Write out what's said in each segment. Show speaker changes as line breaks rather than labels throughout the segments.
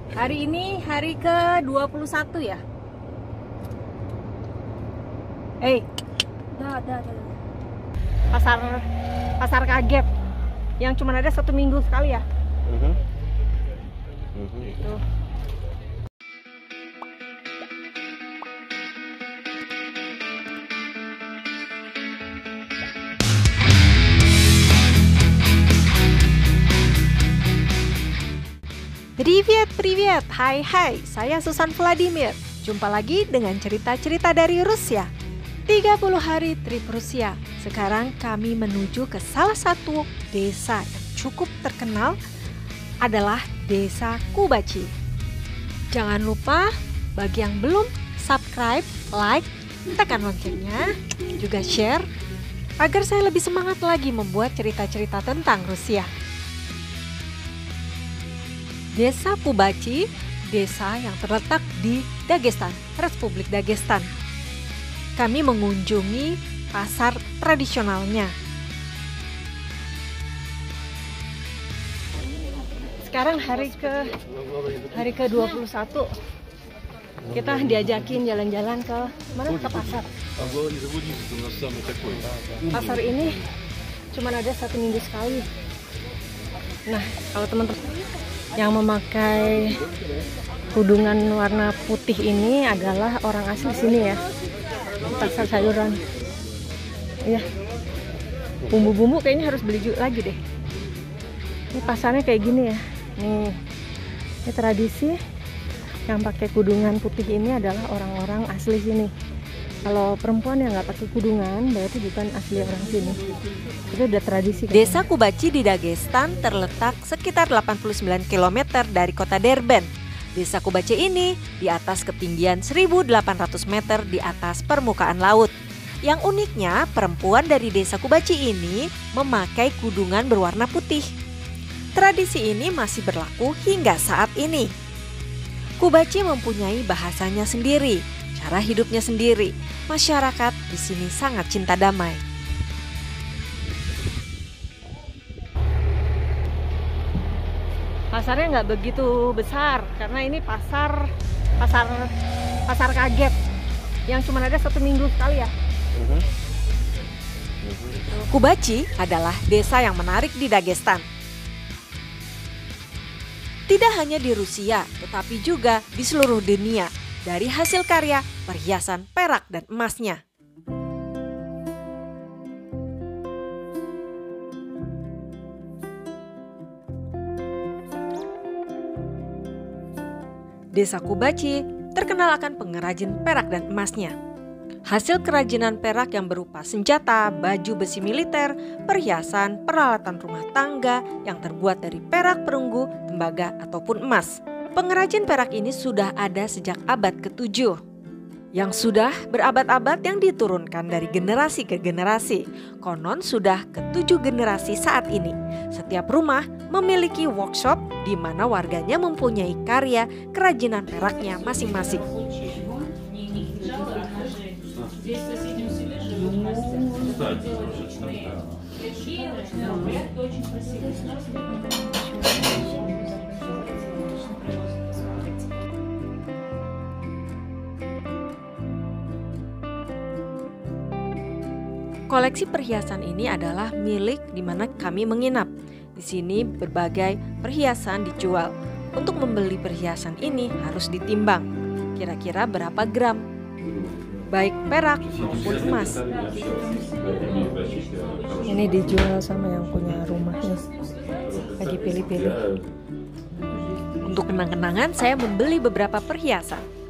Hari ini hari ke-21 ya. Pasar kaget yang cuma ada 1 minggu sekali ya. Tuh. Привет, hai, saya Susan Vladimir. Jumpa lagi dengan cerita-cerita dari Rusia. 30 hari trip Rusia. Sekarang kami menuju ke salah satu desa yang cukup terkenal, adalah Desa Kubachi. Jangan lupa bagi yang belum subscribe, like, tekan loncengnya, juga share agar saya lebih semangat lagi membuat cerita-cerita tentang Rusia. Desa Kubachi, desa yang terletak di Dagestan, Republik Dagestan. Kami mengunjungi pasar tradisionalnya. Sekarang hari ke-21. Kita diajakin jalan-jalan ke mana? Ke pasar. Pasar ini cuma ada 1 minggu sekali. Nah, kalau teman-teman yang memakai kudungan warna putih ini adalah orang asli sini ya. Pasar sayuran. Iya. Bumbu-bumbu kayaknya harus beli lagi deh. Ini pasarnya kayak gini ya. Nih. Ini tradisi yang pakai kudungan putih ini adalah orang-orang asli sini. Kalau perempuan yang nggak pakai kudungan berarti bukan asli orang sini. Itu udah tradisi. Desa Kubachi di Dagestan terletak sekitar 89 km dari kota Derben. Desa Kubachi ini di atas ketinggian 1.800 meter di atas permukaan laut. Yang uniknya, perempuan dari Desa Kubachi ini memakai kudungan berwarna putih. Tradisi ini masih berlaku hingga saat ini. Kubachi mempunyai bahasanya sendiri, cara hidupnya sendiri. Masyarakat di sini sangat cinta damai. Pasarnya nggak begitu besar karena ini pasar kaget yang cuma ada 1 minggu sekali ya. Kubachi adalah desa yang menarik di Dagestan. Tidak hanya di Rusia, tetapi juga di seluruh dunia dari hasil karya perhiasan perak dan emasnya. Desa Kubachi terkenal akan pengrajin perak dan emasnya. Hasil kerajinan perak yang berupa senjata, baju besi militer, perhiasan, peralatan rumah tangga yang terbuat dari perak perunggu, tembaga, ataupun emas. Pengrajin perak ini sudah ada sejak abad ke-7, yang sudah berabad-abad yang diturunkan dari generasi ke generasi. Konon sudah ke-7 generasi saat ini. Setiap rumah memiliki workshop di mana warganya mempunyai karya kerajinan peraknya masing-masing. Koleksi perhiasan ini adalah milik di mana kami menginap. Di sini berbagai perhiasan dijual. Untuk membeli perhiasan ini harus ditimbang. Kira-kira berapa gram? Baik perak maupun emas. Ini dijual sama yang punya rumahnya. Lagi pilih-pilih. Untuk kenang-kenangan saya membeli beberapa perhiasan.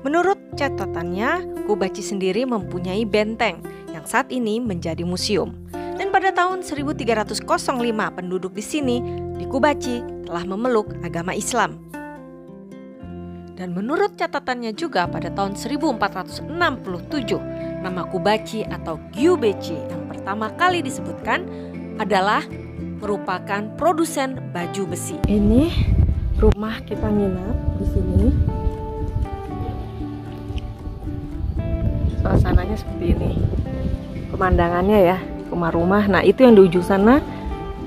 Menurut catatannya, Kubachi sendiri mempunyai benteng yang saat ini menjadi museum. Dan pada tahun 1305 penduduk di sini, di Kubachi, telah memeluk agama Islam. Dan menurut catatannya juga pada tahun 1467, nama Kubachi atau Gyubechi yang pertama kali disebutkan adalah merupakan produsen baju besi. Ini rumah kita nginap di sini. Suasananya seperti ini. Pemandangannya ya, rumah-rumah. Nah, itu yang di ujung sana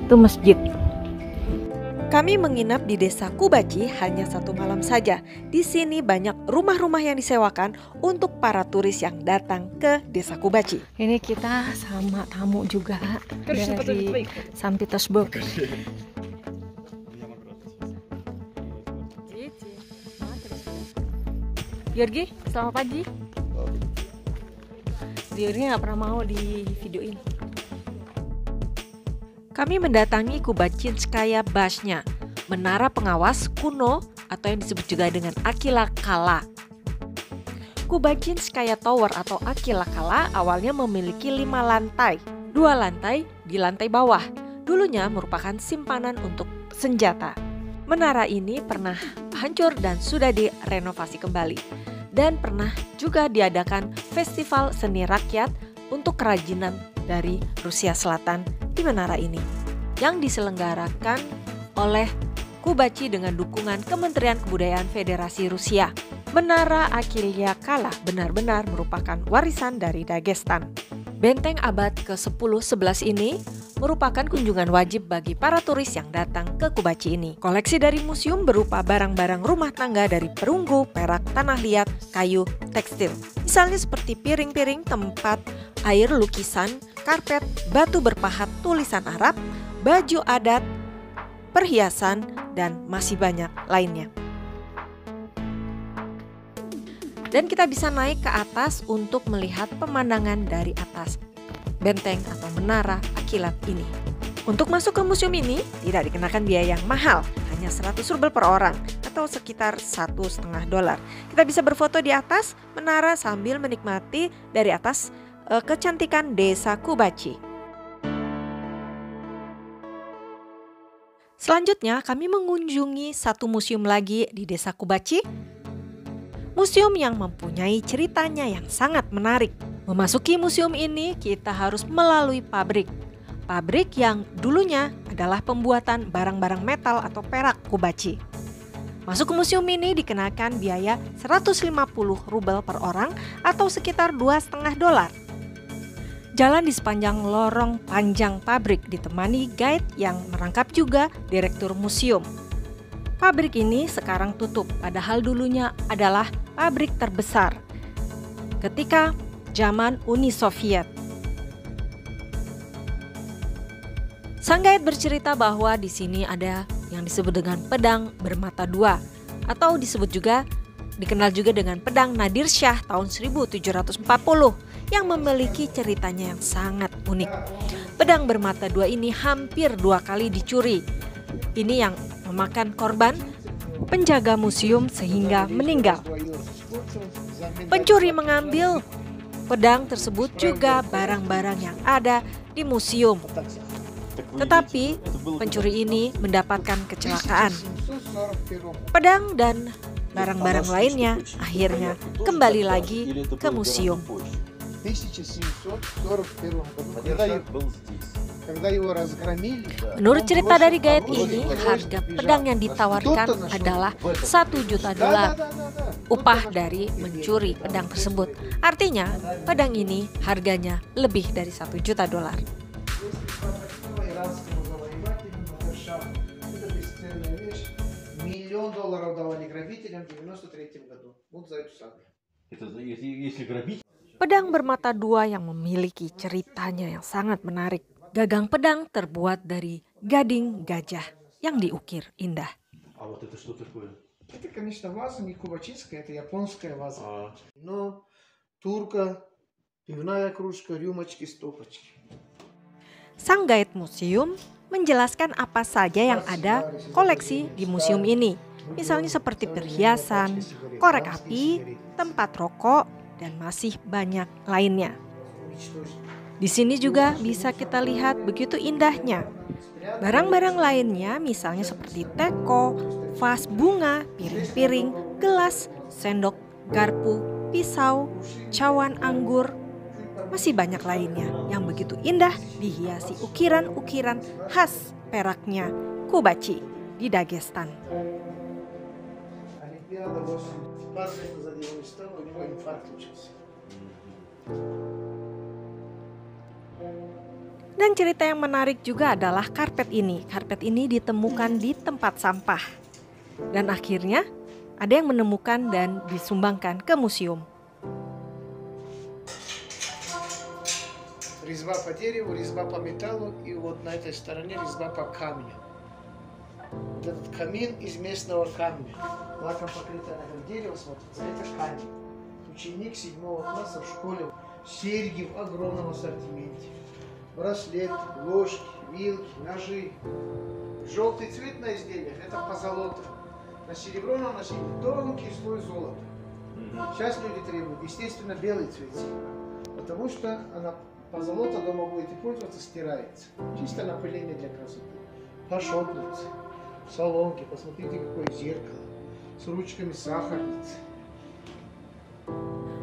itu masjid.
Kami menginap di Desa Kubaci hanya 1 malam saja. Di sini banyak rumah-rumah yang disewakan untuk para turis yang datang ke Desa Kubaci.
Ini kita sama tamu juga dari St. Petersburg. Georgi, selamat pagi. Georgi nggak pernah mau di video ini.
Kami mendatangi Kubachinskaya Bashnya, menara pengawas kuno atau yang disebut juga dengan Aquila Kala. Kubachinskaya Tower atau Aquila Kala awalnya memiliki 5 lantai. 2 lantai di lantai bawah. Dulunya merupakan simpanan untuk senjata. Menara ini pernah hancur dan sudah direnovasi kembali. Dan pernah juga diadakan festival seni rakyat untuk kerajinan dari Rusia Selatan di menara ini yang diselenggarakan oleh Kubaci dengan dukungan Kementerian Kebudayaan Federasi Rusia. Menara Aquila Kala benar-benar merupakan warisan dari Dagestan. Benteng abad ke-10-11 ini merupakan kunjungan wajib bagi para turis yang datang ke Kubaci ini. Koleksi dari museum berupa barang-barang rumah tangga dari perunggu, perak, tanah liat, kayu, tekstil. Misalnya seperti piring-piring, tempat air, lukisan, karpet, batu berpahat, tulisan Arab, baju adat, perhiasan, dan masih banyak lainnya. Dan kita bisa naik ke atas untuk melihat pemandangan dari atas benteng atau menara Aquila ini. Untuk masuk ke museum ini tidak dikenakan biaya yang mahal, hanya 100 rubel per orang atau sekitar $1,5. Kita bisa berfoto di atas menara sambil menikmati dari atas kecantikan Desa Kubaci. Selanjutnya kami mengunjungi satu museum lagi di Desa Kubaci. Museum yang mempunyai ceritanya yang sangat menarik. Memasuki museum ini kita harus melalui pabrik. Pabrik yang dulunya adalah pembuatan barang-barang metal atau perak Kubaci. Masuk ke museum ini dikenakan biaya 150 rubel per orang atau sekitar $2,5. Jalan di sepanjang lorong panjang pabrik ditemani guide yang merangkap juga direktur museum. Pabrik ini sekarang tutup, padahal dulunya adalah pabrik terbesar ketika zaman Uni Soviet. Sang guide bercerita bahwa di sini ada yang disebut dengan pedang bermata dua atau dikenal juga dengan pedang Nadir Shah tahun 1740 yang memiliki ceritanya yang sangat unik. Pedang bermata dua ini hampir 2 kali dicuri. Ini yang memakan korban penjaga museum sehingga meninggal. Pencuri mengambil pedang tersebut juga barang-barang yang ada di museum. Tetapi pencuri ini mendapatkan kecelakaan. Pedang dan barang-barang lainnya akhirnya kembali lagi ke museum. Menurut cerita dari guide ini, harga pedang yang ditawarkan adalah $1 juta, upah dari mencuri pedang tersebut. Artinya, pedang ini harganya lebih dari $1 juta. Pedang bermata dua yang memiliki ceritanya yang sangat menarik. Gagang pedang terbuat dari gading gajah yang diukir indah.
Это, конечно, ваза не кубачинская, это японская ваза. Но турка, пивная кружка, рюмочки, стопочки.
Sang guide museum menjelaskan apa saja yang ada koleksi di museum ini. Misalnya seperti perhiasan, korek api, tempat rokok, dan masih banyak lainnya. Di sini juga bisa kita lihat begitu indahnya. Barang-barang lainnya misalnya seperti teko, vas bunga, piring-piring, gelas, sendok, garpu, pisau, cawan anggur, masih banyak lainnya yang begitu indah dihiasi ukiran-ukiran khas peraknya Kubaci di Dagestan. Dan cerita yang menarik juga adalah karpet ini. Karpet ini ditemukan di tempat sampah. Dan akhirnya ada yang menemukan dan disumbangkan ke museum.
Резьба по дереву, резьба по металлу, и вот на этой стороне резьба по камню. Вот этот камин из местного камня. Лаком покрытое на дерево, смотрится, это камень. Ученик 7 класса в школе. Серьги в огромном ассортименте. Браслет, ложки, вилки, ножи. Желтый цвет на изделиях – это позолота. На серебряном носителе тонкий слой золота. Сейчас люди требуют, естественно, белый цвет серебра. Потому что она позолота дома будете пользоваться, стирается. Чисто напыление для красоты. Пошотницы, соломки, посмотрите, какое зеркало. С ручками сахарницы.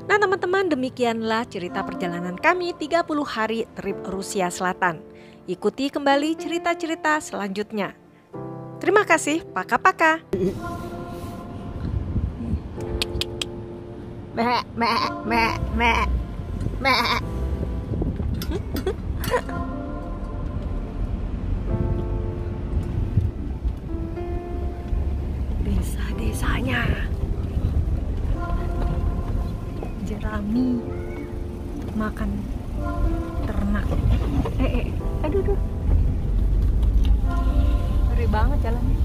Nah teman-teman, demikianlah cerita perjalanan kami 30 hari trip Rusia Selatan. Ikuti kembali cerita-cerita selanjutnya. Terima kasih, paka-paka. Desa-desanya.
Jerami makan ternak. Aduh. Ngeri banget jalannya.